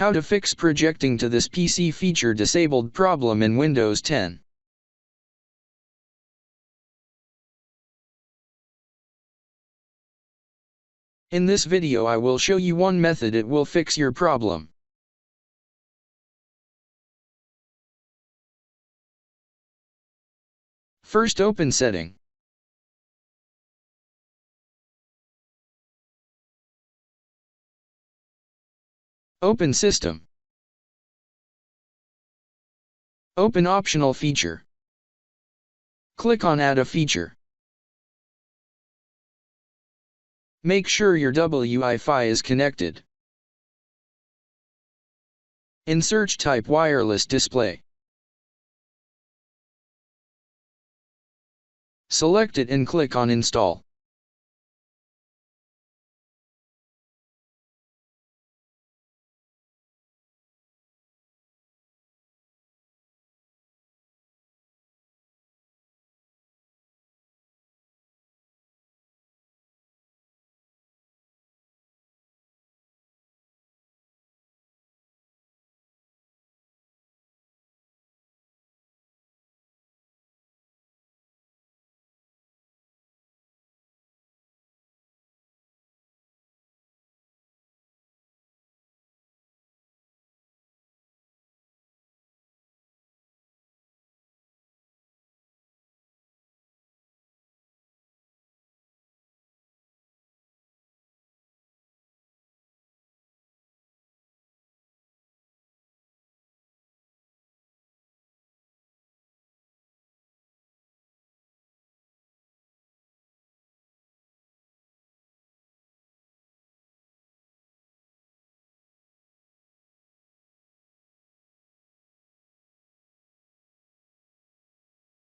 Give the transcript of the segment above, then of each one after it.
How to fix projecting to this PC feature disabled problem in Windows 10. In this video I will show you one method it will fix your problem. First, open Setting. Open System. Open Optional Feature. Click on Add a Feature. Make sure your Wi-Fi is connected. In search, type wireless display. Select it and click on Install.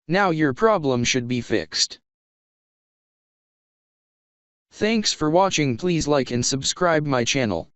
Now your problem should be fixed. Thanks for watching. Please like and subscribe my channel.